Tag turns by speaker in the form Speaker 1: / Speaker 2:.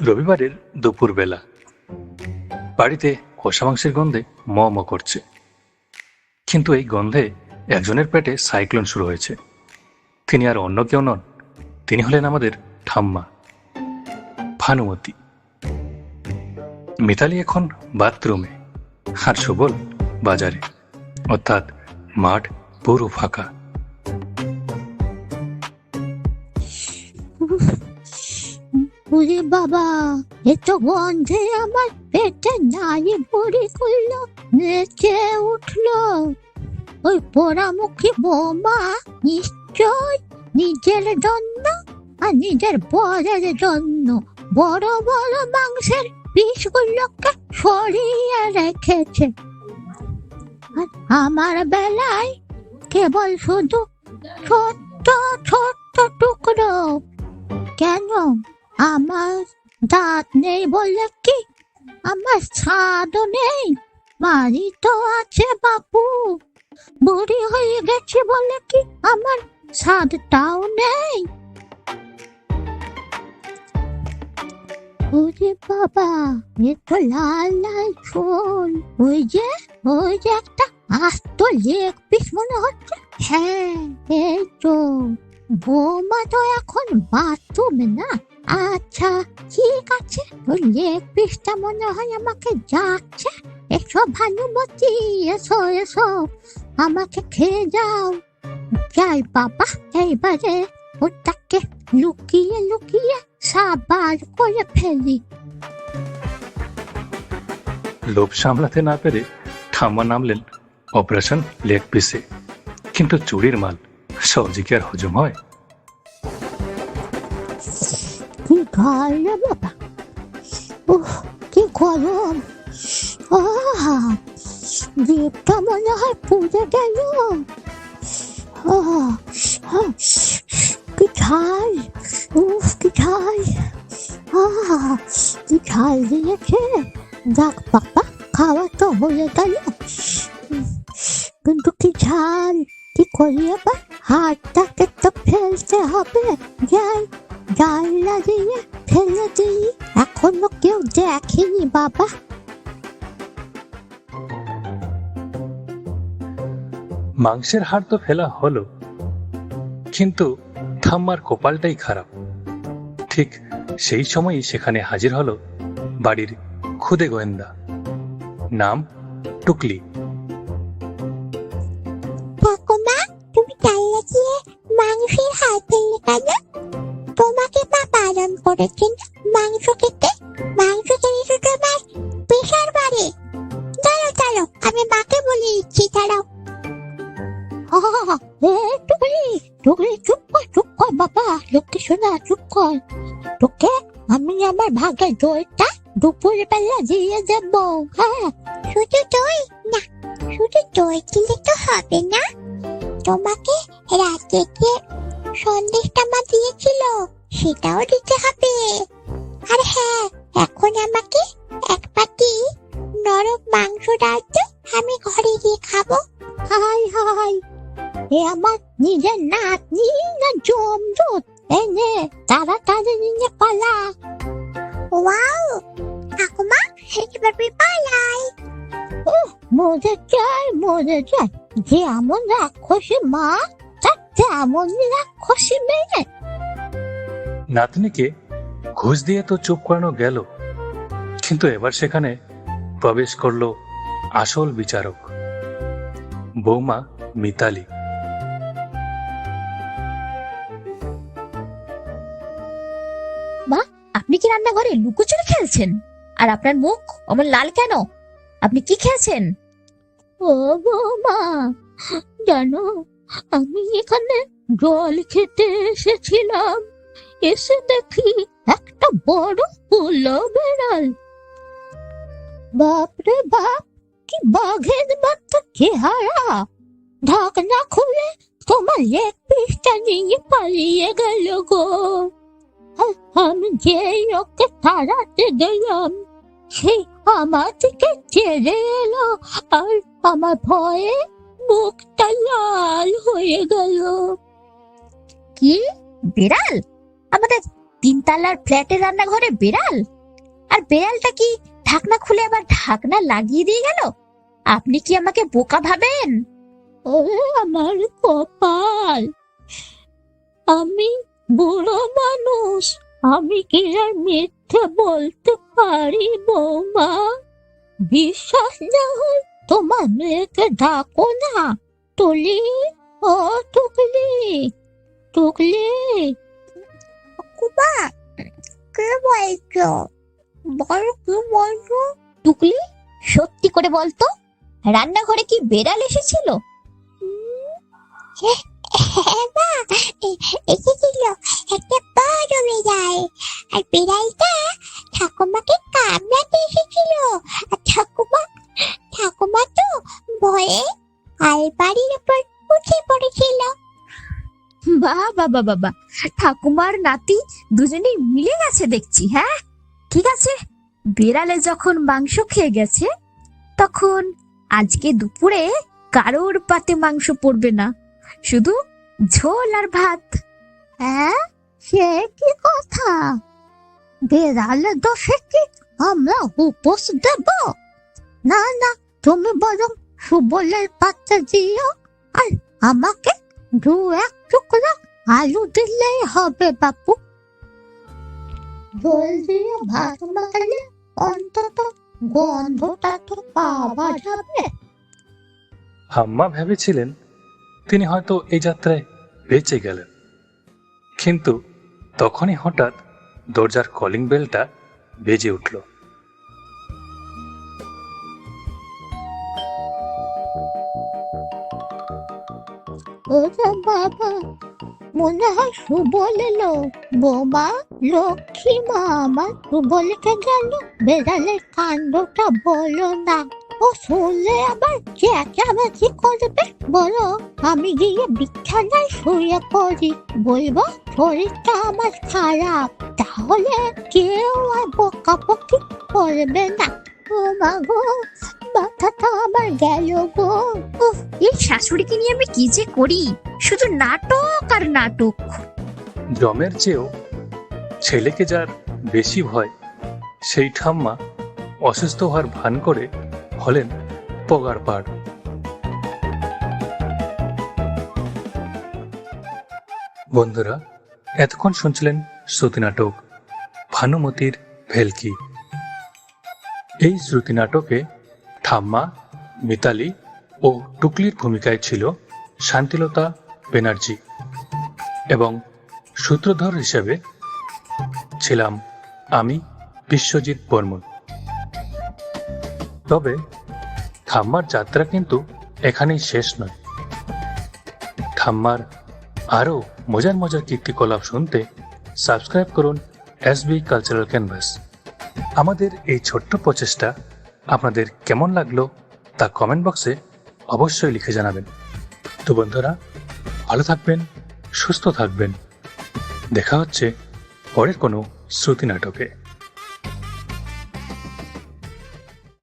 Speaker 1: রবিবারের দুপুরবেলা বাড়িতে কষা মাংসের গন্ধে ম ম করছে, কিন্তু এই গন্ধে একজনের পেটে সাইক্লোন শুরু হয়েছে। তিনি আর অন্য কেউ নন, তিনি হলেন আমাদের ঠাম্মা ভানুমতি। মিতালি এখন বাথরুমে আর সুবল বাজারে, অর্থাৎ মাঠ পুরো ফাঁকা।
Speaker 2: ওরে বাবা, এত গন্ধে আমার পেটে নাড়ি ভরি করলো, নেচে উঠলো। ওই পোড়ামুখী বৌমা নিশ্চয় নিজের জন্য আর নিজের বরের জন্য বড় বড় মাংসের পিসগুলোকে সরিয়ে রেখেছে, আর আমার বেলায় কেবল শুধু ছোট্ট ছোট্ট টুকরো। কেন? আমার দাঁত নেই বলে কি? আমার স্বাদও নেই? মারি তো আছে বাপু। বুড়ি হয়ে গেছি বলে কি আমার স্বাদটাও নেই? ওরে বাবা, এ তো লাল লাল ঝোল। ওই যে একটা আস্ত লেগ পিস মনে হচ্ছে। হ্যাঁ, এই তো। বৌমা তো এখন বাথরুমে না। আচ্ছা ঠিক আছে, ওই লেগ পিসটা মনে হয় আমাকে যাচ্ছে। এসো ভানুমতি, এসো এসো, আমাকে খেয়ে যাও। যাই বাবা, এইবারে ওটাকে লুকিয়ে লুকিয়ে সাবার করে ফেলি।
Speaker 1: লোভ সামলাতে না পেরে ঠাম্মা নামলেন অপারেশন লেগ পিসে। কিন্তু চুরির মাল সহজে কি আর হজম হয়?
Speaker 2: কি ভালো বাবা, উহ কি গরম। জিভটা মনে হয় পুড়ে গেল। কি ঝাল, উফ কি ঝাল, কি ঝাল দিয়েছে। যাক বাবা, খাওয়া তো হয়ে গেল, কিন্তু কি ঝাল। কি করি এবার? হাতটাকে তো ফেলতে হবে। যাই, জানলা দিয়ে ফেলে দিই, এখনো কেউ দেখেনি বাবা।
Speaker 1: মাংসের হাড় তো ফেলা হলো, কিন্তু ঠাম্মার কপালটাই খারাপ। ঠিক সেই সময়ই সেখানে হাজির হলো বাড়ির খুদে গোয়েন্দা, নাম টুকলি।
Speaker 2: ঠাকুমা, তুমি জানলা দিয়ে মাংসের হাড় ফেললে কেন? তোমাকে মা বারণ করেছেন মাংস খেতে। মাংস খেলে তো তোমার প্রেশার বাড়ে। দাঁড়াও দাঁড়াও, আমি মাকে বলে দিচ্ছি, দাঁড়াও। টুকলি চুপ কর বাবা, লোককে শোনা, চুপ কর। তোকে আমি আমার ভাগের দইটা দুপুর বেলা দিয়ে দেবো। হ্যাঁ, শুধু দই না, শুধু দই দিলে তো হবে না। তোমাকে রাতে যে সন্দেশটা মা দিয়েছিল সেটাও দিতে হবে। আর হ্যাঁ, এখন আমাকে এক পাটি নরম মাংস ডাল তো, আমি ঘরে গিয়ে খাবো। হাই হাই, এ আমার নিজের নাতনি না জমজুত? এনে তাড়াতাড়ি নিয়ে পালা। ওয়াও ঠাকুমা, এবার পালাই। ও মরে যায়, যেমন রাক্ষসী মা তার তেমন রাক্ষসী মেয়ে।
Speaker 1: নাতনিকে ঘুষ দিয়ে তো চুপ করানো গেল, কিন্তু এবার সেখানে প্রবেশ করলো আসল বিচারক, বৌমা মিতালি।
Speaker 3: মা, আপনি কি রান্নাঘরে লুকোচুরি খেলছেন? আর আপনার মুখ অমন লাল কেন? আপনি কি খেয়েছেন?
Speaker 2: ও বৌমা, জানো আমি এখানে জল খেতে এসেছিলাম, এসে দেখি একটা বড় হুলো বেড়াল। বাপরে বাপ, কি বাঘের মতো চেহারা। ঢাকনা খুলে তোমার লেগ পিসটা নিয়ে পালিয়ে গেল গো। আমি যেই ওকে তাড়াতে গেলাম, সে আমার দিকে চেয়ে এলো, আর আমার ভয়ে মুখটা লাল হয়ে গেল।
Speaker 3: কি বিড়াল? আমাদের তিনতলার ফ্ল্যাটের রান্নাঘরে বেড়াল, আর বেড়ালটা কি ঢাকনা খুলে আবার ঢাকনা লাগিয়ে দিয়ে গেল? আপনি কি আমাকে বোকা ভাবেন?
Speaker 2: ওরে আমার কপাল, আমি বুড়ো মানুষ, আমি কি আর মিথ্যে বলতে পারি বৌমা? বিশ্বাস না হয় তোমার মেয়েকে ডাকো না। টুলি, ও টুকলি, টুকলি।
Speaker 3: কুবা, কে বলছো? বল, কি বলছো? টুকলি, সত্যি করে বলতো, রান্নাঘরে কি বেড়াল এসেছিল?
Speaker 2: হ্যাঁ মা, এসেছিল একটা বড় বিড়াল, আর বিড়ালটা ঠাকুমাকে কামড়াতে এসেছিল। আর ঠাকুমা তো ভয়ে আলমারির উপর উঠে পড়েছিল।
Speaker 3: বাহ বাবা বাবা, ঠাকুমার নাতি দুজনেই মিলে গেছে দেখছি। হ্যাঁ, ঠিক আছে, বেড়ালে যখন মাংস খেয়ে গেছে, তখন আজকে দুপুরে কারোর পাতে মাংস পড়বে না, শুধু ঝোল আর ভাত।
Speaker 2: হ্যাঁ, সে কি কথা? বেড়ালের দোষে কি আমরা উপোস দেব? না না, তুমি বরং সুবলের পাত্রে দিও, আর আমাকে 2-1 টুকরা আলু দিলেই হবে বাপু। জল দিয়ে ভাত মাখালে অন্তত গন্ধটা তো পাওয়া যাবে।
Speaker 1: ঠাম্মা ভেবেছিলেন তিনি হয়তো এই যাত্রায় বেঁচে গেলেন, কিন্তু তখনই হঠাৎ দরজার কলিং বেলটা বেজে উঠল।
Speaker 2: ওরে বাবা, মনে হয় সুবল এলো। বৌমা, লক্ষ্মী মা আমার, সুবলকে গেল বেড়ালের কাণ্ডটা বলো না। ও শুনলে আবার চেঁচামেচি করবে। বলো আমি গিয়ে বিছানায় শুয়ে পড়ি, বলবো শরীরটা আমার খারাপ, তাহলে কেউ আর বকাবকি করবে না। ও মা গো, মাথাটা আমার গেল গো।
Speaker 3: উফ, এই শাশুড়িকে নিয়ে আমি কি যে করি, শুধু নাটক আর নাটক।
Speaker 1: জমের চেয়েও ছেলেকে যার বেশি ভয়, সেই ঠাম্মা অসুস্থ হওয়ার ভান করে হলেন পগার পাড়। বন্ধুরা, এতক্ষণ শুনছিলেন শ্রুতি নাটক ভানুমতির ভেলকি। এই শ্রুতি নাটকে ঠাম্মা, মিতালি ও টুকলির ভূমিকায় ছিল শান্তিলতা ব্যানার্জি, এবং সূত্রধর হিসেবে ছিলাম আমি, বিশ্বজিৎ বর্মন। তবে ঠাম্মার যাত্রা কিন্তু এখানেই শেষ নয়। ঠাম্মার আরও মজার মজার কীর্তিকলাপ শুনতে সাবস্ক্রাইব করুন এসবি কালচারাল ক্যানভাস। আমাদের এই ছোট্ট প্রচেষ্টা আপনাদের কেমন লাগলো তা কমেন্ট বক্সে অবশ্যই লিখে জানাবেন। তো বন্ধুরা, ভালো থাকবেন, সুস্থ থাকবেন। দেখা হচ্ছে পরের কোনো শ্রুতি নাটকে।